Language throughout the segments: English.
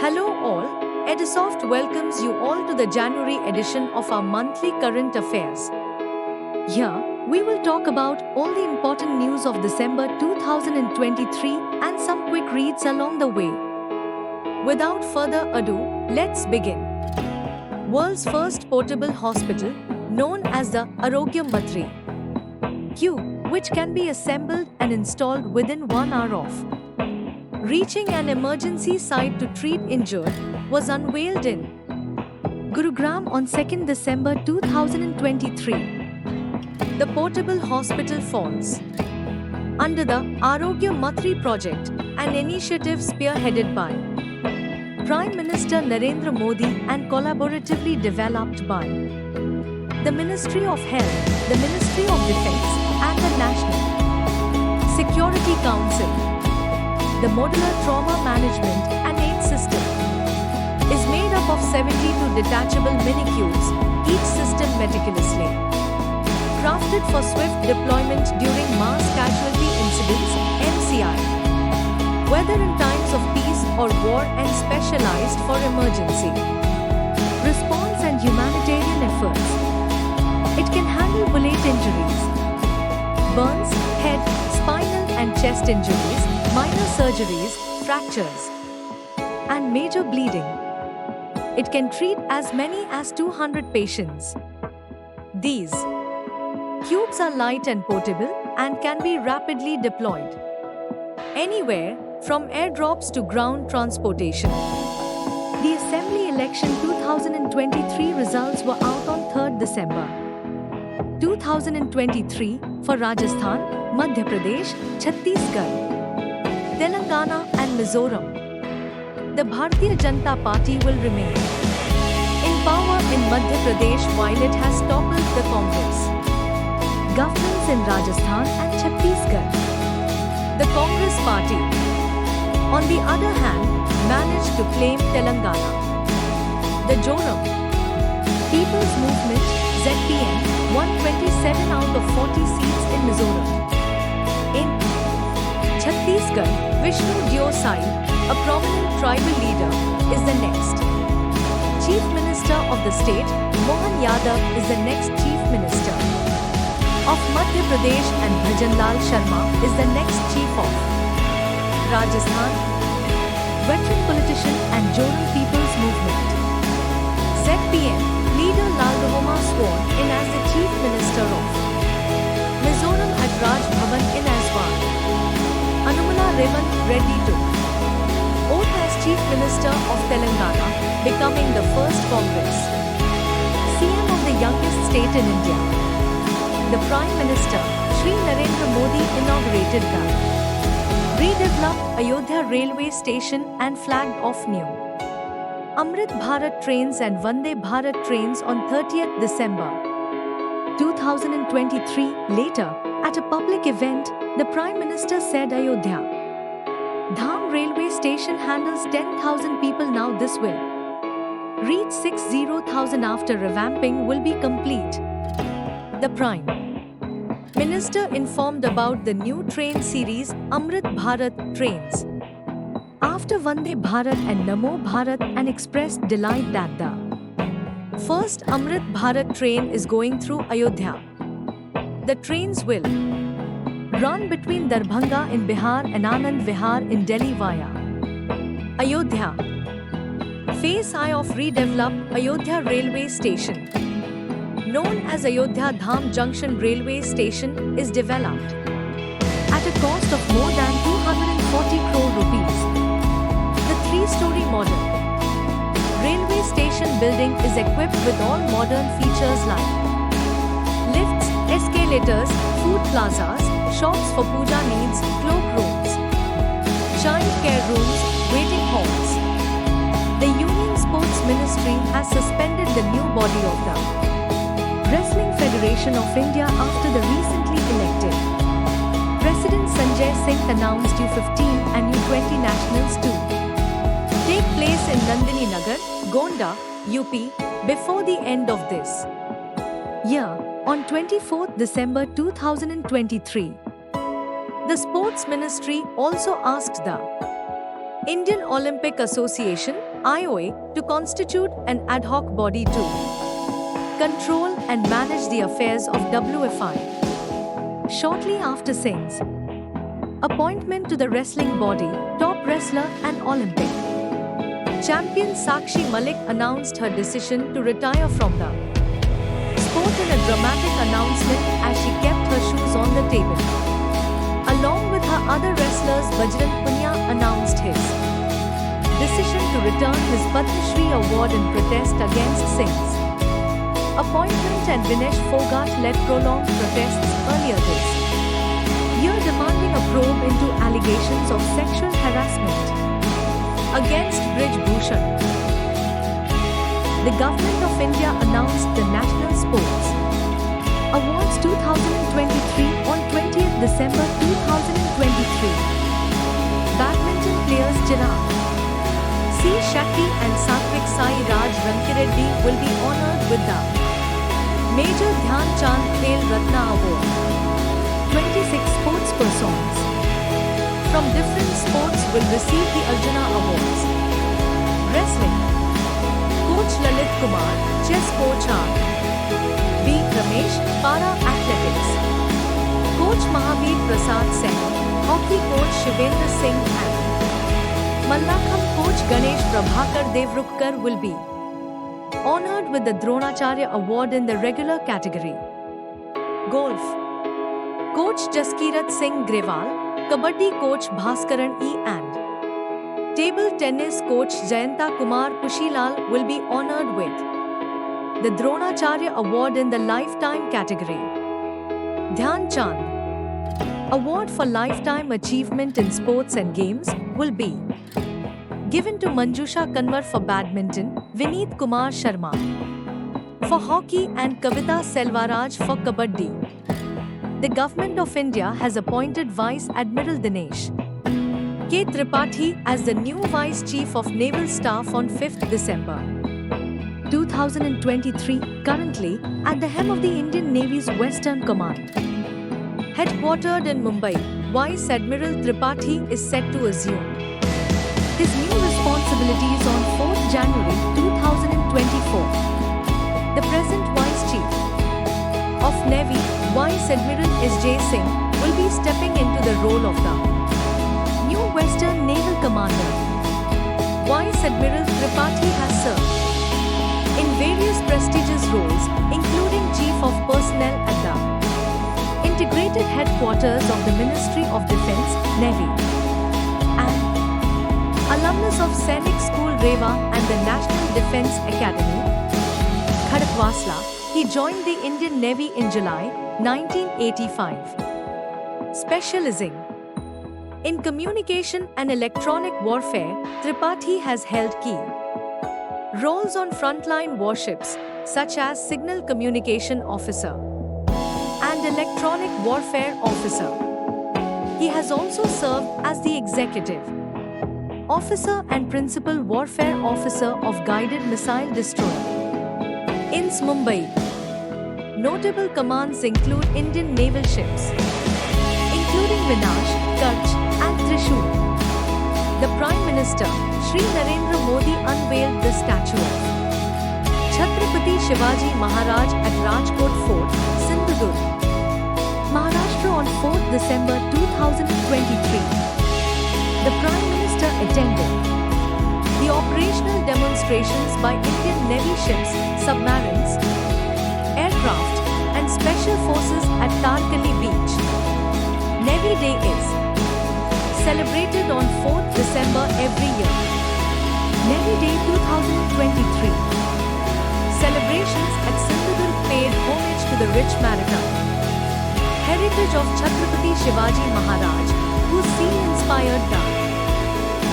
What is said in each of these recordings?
Hello all, Edisoft welcomes you all to the January edition of our monthly current affairs. Here, we will talk about all the important news of December 2023 and some quick reads along the way. Without further ado, let's begin. World's first portable hospital, known as the Arogya Matri Cube, which can be assembled and installed within 1 hour of reaching an emergency site to treat injured, was unveiled in Gurugram on 2nd December 2023. The portable hospital falls under the Arogya Matri project, an initiative spearheaded by Prime Minister Narendra Modi and collaboratively developed by the Ministry of Health, the Ministry of Defence, and the National Security Council. The modular trauma management and aid system is made up of 72 detachable mini-cubes, each system meticulously crafted for swift deployment during mass casualty incidents (MCI), whether in times of peace or war, and specialized for emergency response and humanitarian efforts. It can handle bullet injuries, burns, head, spinal and chest injuries, minor surgeries, fractures, and major bleeding. It can treat as many as 200 patients. These cubes are light and portable and can be rapidly deployed anywhere, from airdrops to ground transportation. The Assembly Election 2023 results were out on 3rd December 2023 for Rajasthan, Madhya Pradesh, Chhattisgarh, Telangana and Mizoram. The Bharatiya Janata Party will remain in power in Madhya Pradesh while it has toppled the Congress governments in Rajasthan and Chhattisgarh. The Congress Party, on the other hand, managed to claim Telangana. The Joram People's Movement (ZPM) won 27 out of 40 seats in Mizoram. In Chhattisgarh, Vishnu Deo Sai, a prominent tribal leader, is the next Chief Minister of the state. Mohan Yadav is the next Chief Minister of Madhya Pradesh and Bhajanlal Sharma is the next Chief of Rajasthan. Veteran politician and Joram People's Movement ZPM leader Lal Rehoma sworn in as the Chief Minister of Mizoram at Raj Bhavan in Aswan. Anumala Revanth Reddy took oath as Chief Minister of Telangana, becoming the first Congress CM of the youngest state in India. The Prime Minister, Shri Narendra Modi, inaugurated the redeveloped Ayodhya railway station and flagged off new Amrit Bharat trains and Vande Bharat trains on 30th December 2023. Later, at a public event, the Prime Minister said Ayodhya Dham railway station handles 10,000 people now. This will reach 60,000 after revamping will be complete. The Prime Minister informed about the new train series Amrit Bharat trains after Vande Bharat and Namo Bharat, and expressed delight that the first Amrit Bharat train is going through Ayodhya. The trains will run between Darbhanga in Bihar and Anand Vihar in Delhi via Ayodhya. Phase I of redeveloped Ayodhya railway station, known as Ayodhya Dham Junction railway station, is developed at a cost of more than 240 crore rupees. The three-story modern railway station building is equipped with all modern features like lifts, escalators, food plazas, shops for puja needs, cloakrooms, child care rooms, waiting halls. The Union Sports Ministry has suspended the new body of the Wrestling Federation of India after the recently elected President Sanjay Singh announced U15 and U20 nationals to take place in Nandini Nagar, Gonda, UP, before the end of this year, on 24th December 2023. The Sports Ministry also asked the Indian Olympic Association IOA to constitute an ad hoc body to control and manage the affairs of WFI. Shortly after Singh's appointment to the wrestling body, top wrestler and Olympic champion Sakshi Malik announced her decision to retire from the sport in a dramatic announcement as she kept her shoes on the table. Along with her other wrestlers, Bajrang Punia announced his decision to return his Padma Shri award in protest against Singh's appointment, and Vinesh Fogart led prolonged protests earlier this year demanding a probe into allegations of sexual harassment against Brij Bhushan. The Government of India announced the National Sports Awards 2023 on 20th December 2023. Badminton players Chirag C. Shetty and Satvik Sai Raj Rankireddy will be honored with the Major Dhyan Chand Khel Ratna Award. 26 sports persons from different sports will receive the Arjuna Awards. Wrestling: Coach Lalit Kumar, Chess Coach R. B. Ramesh, Para Athletics; Coach Mahavir Prasad Sen, Hockey Coach Shivendra Singh and Mallakham Coach Ganesh Prabhakar Devrukar will be honored with the Dronacharya Award in the regular category. Golf: Coach Jaskirat Singh Grewal, Kabaddi Coach Bhaskaran E and Table Tennis Coach Jayanta Kumar Kushilal will be honored with the Dronacharya Award in the Lifetime category. Dhyan Chand Award for Lifetime Achievement in Sports and Games will be given to Manjusha Kanwar for badminton, Vineet Kumar Sharma for hockey and Kavita Selvaraj for kabaddi. The Government of India has appointed Vice Admiral Dinesh K. Tripathi as the new Vice Chief of Naval Staff on 5th December 2023, currently at the helm of the Indian Navy's Western Command. Headquartered in Mumbai, Vice Admiral Tripathi is set to assume his new responsibilities on 4th January 2024. The present Vice Chief of Navy, Vice Admiral S.J. Singh, will be stepping into the role of the new Western Naval Commander. Vice Admiral Tripathi has served in various prestigious roles, including Chief of Personnel at the Integrated Headquarters of the Ministry of Defence, Navy, and alumnus of Sainik School Rewa and the National Defence Academy, Khadakwasla. He joined the Indian Navy in July 1985. Specializing in communication and electronic warfare, Tripathi has held key roles on frontline warships such as Signal Communication Officer and Electronic Warfare Officer. He has also served as the Executive Officer and Principal Warfare Officer of Guided Missile Destroyer INS Mumbai. Notable commands include Indian naval ships, including Vinash, Kutch, and Trishul. The Prime Minister, Shri Narendra Modi, unveiled the statue of Chhatrapati Shivaji Maharaj at Rajkot Fort, Sindhudurg, Maharashtra on 4th December 2023. The Prime Minister attended the operational demonstrations by Indian Navy ships, submarines, aircraft, and special forces at Tarkali Beach. Navy Day is celebrated on 4th December every year. Navy Day 2023 celebrations at Sindhudurg paid homage to the rich maritime heritage of Chhatrapati Shivaji Maharaj, whose seal inspired the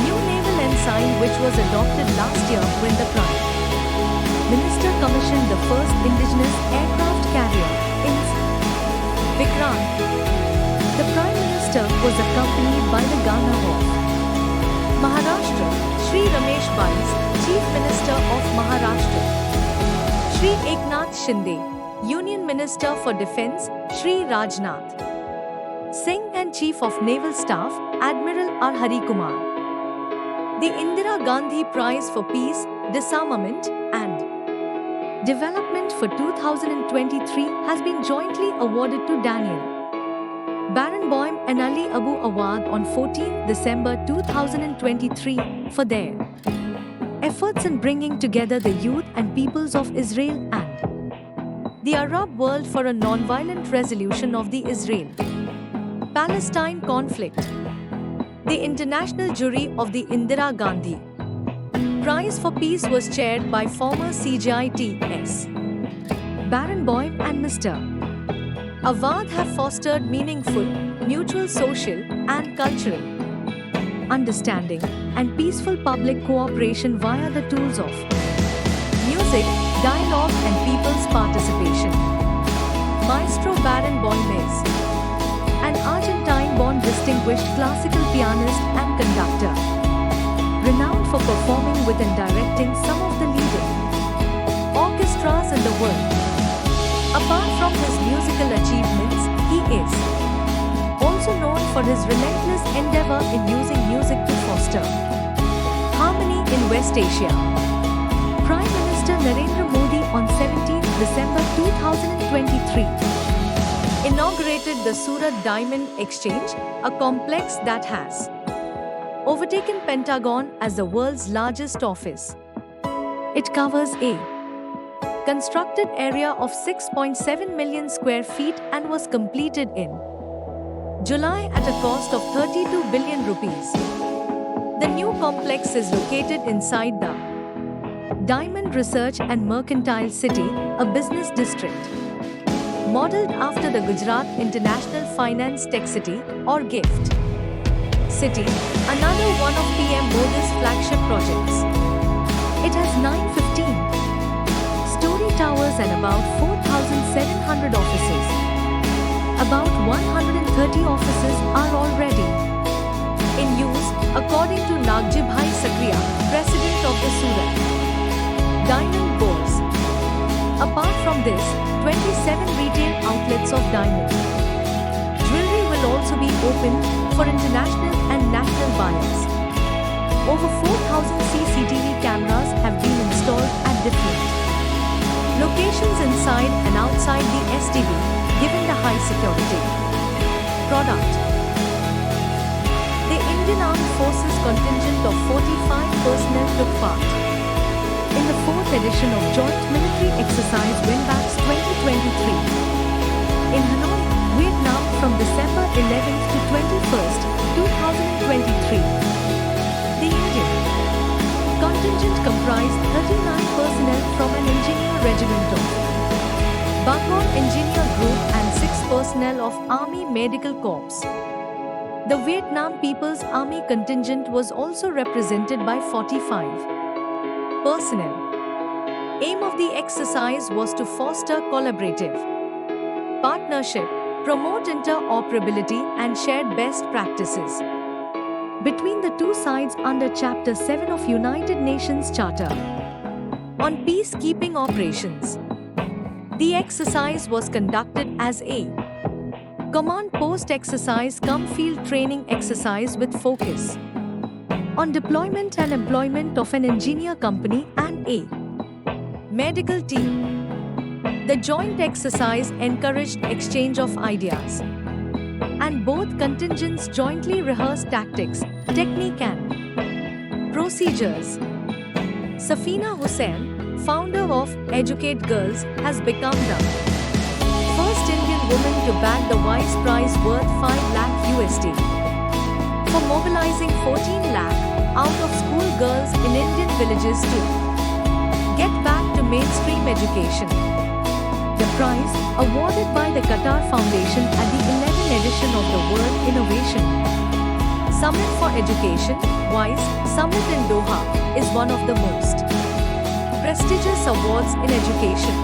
new naval ensign which was adopted last year when the Prime Minister commissioned the first indigenous aircraft carrier, INS Vikrant. The Prime Minister was accompanied by the Governor of Maharashtra, Shri Ramesh Bais, Chief Minister of Maharashtra, Shri Eknath Shinde, Union Minister for Defence, Shri Rajnath Singh, and Chief of Naval Staff, Admiral R. Hari Kumar. The Indira Gandhi Prize for Peace, Disarmament, and Development for 2023 has been jointly awarded to Daniel Barenboim and Ali Abu Awad on 14 December 2023 for their efforts in bringing together the youth and peoples of Israel and the Arab world for a non-violent resolution of the Israel-Palestine conflict. The international jury of the Indira Gandhi Prize for Peace was chaired by former CGITS Barenboim and Mr. Awad have fostered meaningful, mutual social and cultural understanding and peaceful public cooperation via the tools of music, dialogue and people's participation. Maestro Barenboim is an Argentine-born distinguished classical pianist and conductor, renowned for performing with and directing some of the leading orchestras in the world. Apart from his musical achievements, he is also known for his relentless endeavor in using music to foster harmony in West Asia. Prime Minister Narendra Modi on 17 December 2023 inaugurated the Surat Diamond Exchange, a complex that has overtaken Pentagon as the world's largest office. It covers a constructed area of 6.7 million square feet and was completed in July at a cost of 32 billion rupees. The new complex is located inside the Diamond Research and Mercantile City, a business district modeled after the Gujarat International Finance Tech City or GIFT City, another one of PM Modi's flagship projects. It has 915-story towers and about 4,700 offices. About 130 offices are already in use, according to Nagjibhai Sakriya, president of the Surat Diamond Boards. Apart from this, 27 retail outlets of diamond jewelry will also be opened for international and national buyers. Over 4,000 CCTV cameras have been installed at different locations inside and outside the SDB, given the high security. Product. The Indian Armed Forces contingent of 45 personnel took part in the 4th edition of Joint Military Exercise Winbacks 2023 in Hanoi, Vietnam from December 11th to 21st, 2023. The Indian contingent comprised 39 personnel from an engineer regiment of Bagon Engineer Group and 6 personnel of Army Medical Corps. The Vietnam People's Army contingent was also represented by 45 personnel. Aim of the exercise was to foster collaborative partnership, promote interoperability and shared best practices between the two sides under Chapter 7 of United Nations Charter on Peacekeeping Operations. The exercise was conducted as a command post exercise cum field training exercise with focus on deployment and employment of an engineer company and a medical team. The joint exercise encouraged exchange of ideas, and both contingents jointly rehearsed tactics, technique and procedures. Safina Hussain, founder of Educate Girls, has become the first Indian woman to bag the Wise Prize worth 5 lakh USD for mobilizing 14 lakh out-of-school girls in Indian villages to get back to mainstream education. The prize, awarded by the Qatar Foundation at the 11th edition of the World Innovation Summit for Education, WISE, Summit in Doha, is one of the most prestigious awards in education.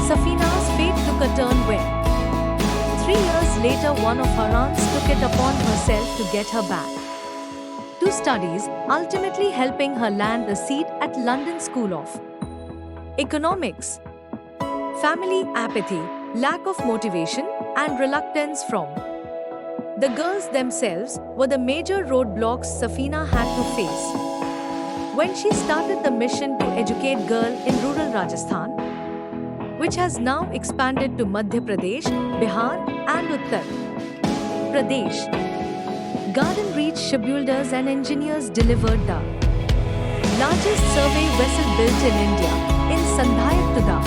Safina's fate took a turn when 3 years later one of her aunts took it upon herself to get her back to studies, ultimately helping her land a seat at London School of Economics. Family apathy, lack of motivation, and reluctance from The girls themselves were the major roadblocks Safina had to face. When she started the mission to educate girls in rural Rajasthan, which has now expanded to Madhya Pradesh, Bihar, and Uttar Pradesh, Garden Reach shipbuilders and engineers delivered the largest survey vessel built in India, in Sandhayak to the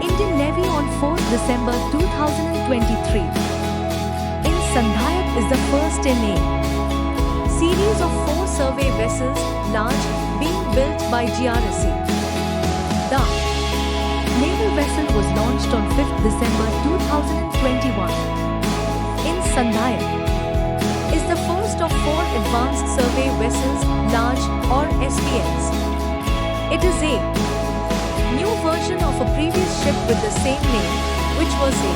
Indian Navy on 4th December 2023. In Sandhayak is the first in a series of 4 survey vessels, large, being built by GRSC. The naval vessel was launched on 5th December 2021. In Sandhayak is the first of 4 advanced survey vessels, large, or SVLs. It is a new version of a previous ship with the same name, which was a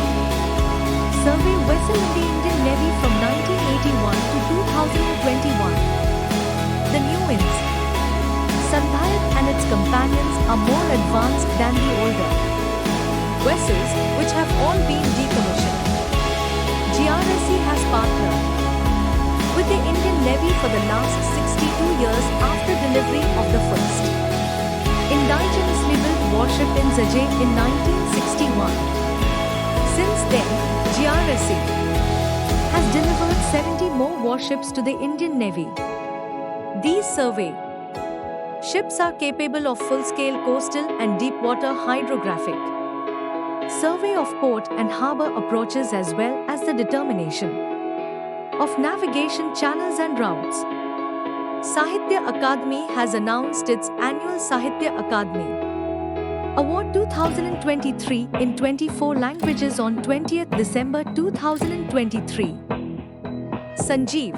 survey vessel in the Indian Navy from 1981 to 2021. The new ins, Sandhayak and its companions are more advanced than the older vessels, which have all been decommissioned. GRSC has partnered with the Indian Navy for the last 62 years after delivery of the first indigenously built warship in Zajay in 1961. Since then, GRSC has delivered 70 more warships to the Indian Navy. These survey ships are capable of full-scale coastal and deep-water hydrographic survey of port and harbour approaches as well as the determination of navigation channels and routes. Sahitya Akademi has announced its annual Sahitya Akademi Award 2023 in 24 languages on 20th December 2023. Sanjeev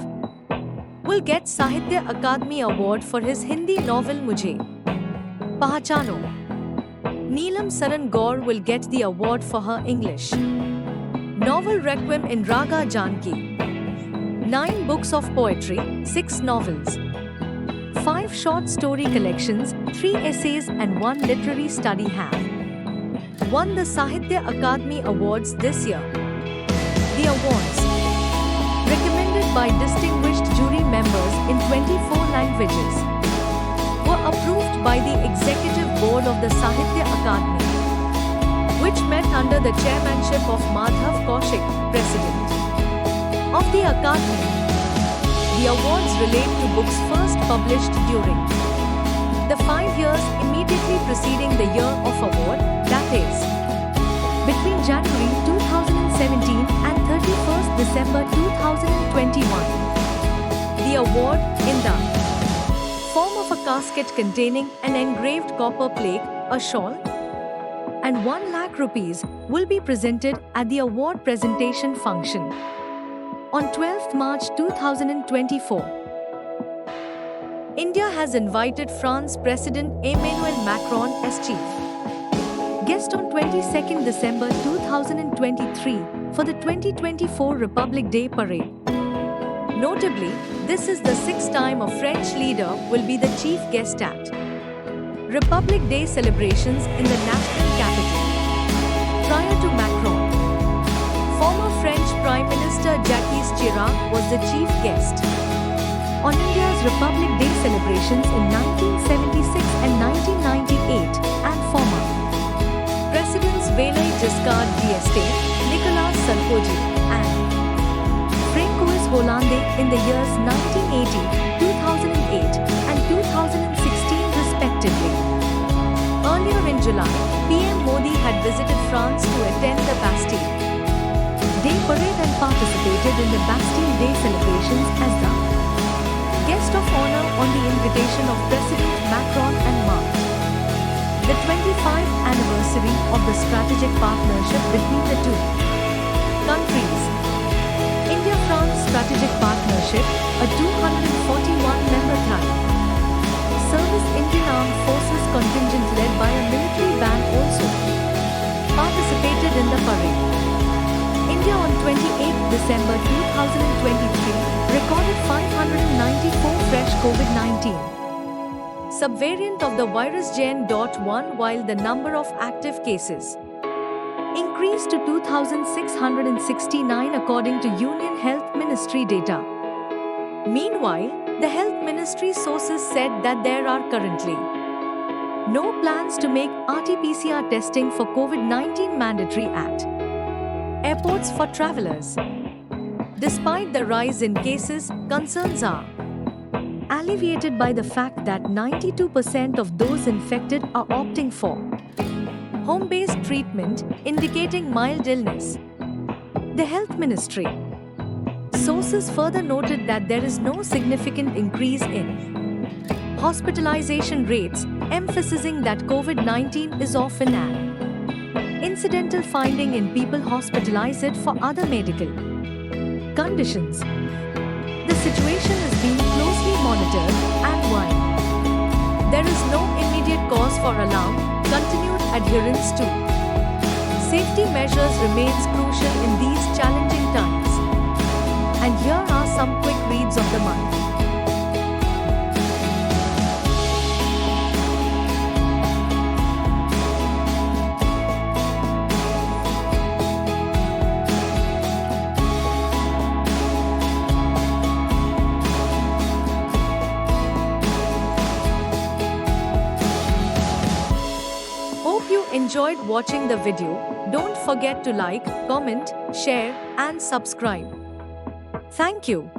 will get Sahitya Akademi Award for his Hindi novel Mujhe Pahchano. Neelam Saran Gaur will get the award for her English novel Requiem in Raga Janki. 9 books of poetry, 6 novels, 5 short story collections, 3 essays and 1 literary study have won the Sahitya Akademi Awards this year. The awards, recommended by distinguished jury members in 24 languages, were approved by the Executive Board of the Sahitya Akademi, which met under the chairmanship of Madhav Kaushik, President of the Akademi. The awards relate to books first published during the 5 years immediately preceding the year of award, that is, between January 2017 and 31st December 2021. The award, in the form of a casket containing an engraved copper plate, a shawl, and 1 lakh rupees, will be presented at the award presentation function on 12th March 2024. India has invited France President Emmanuel Macron as chief guest on 22nd December 2023 for the 2024 Republic Day parade. Notably, this is the 6th time a French leader will be the chief guest at Republic Day celebrations in the national capital. Prior to Macron, former French Prime Minister Jacques Chirac was the chief guest on India's Republic Day celebrations in 1976 and 1998, and former Presidents Valéry Giscard d'Estaing, Nicolas Sarkozy, and François Hollande in the years 1980, 2008, and 2016 respectively. Earlier in July, PM Modi had visited France to attend the Bastille Day parade and participated in the Bastille Day celebrations as the guest of honor on the invitation of President Macron and marked the 25th anniversary of the strategic partnership between the two countries. India-France Strategic Partnership, a 241-member service Indian Armed Forces contingent led by a military band also participated in the parade. India on 28 December 2023 recorded 594 fresh COVID-19 subvariant of the virus JN.1, while the number of active cases increased to 2,669 according to Union Health Ministry data. Meanwhile, the Health Ministry sources said that there are currently no plans to make RT-PCR testing for COVID-19 mandatory at airports for travelers. Despite the rise in cases, concerns are alleviated by the fact that 92% of those infected are opting for home-based treatment, indicating mild illness. The Health Ministry sources further noted that there is no significant increase in hospitalization rates, emphasizing that COVID-19 is often an incidental finding in people hospitalized for other medical conditions. The situation is being closely monitored, and while there is no immediate cause for alarm, continued adherence to safety measures remains crucial in these challenging times. And here are some quick reads of the month. Hope you enjoyed watching the video. Don't forget to like, comment, share, and subscribe. Thank you.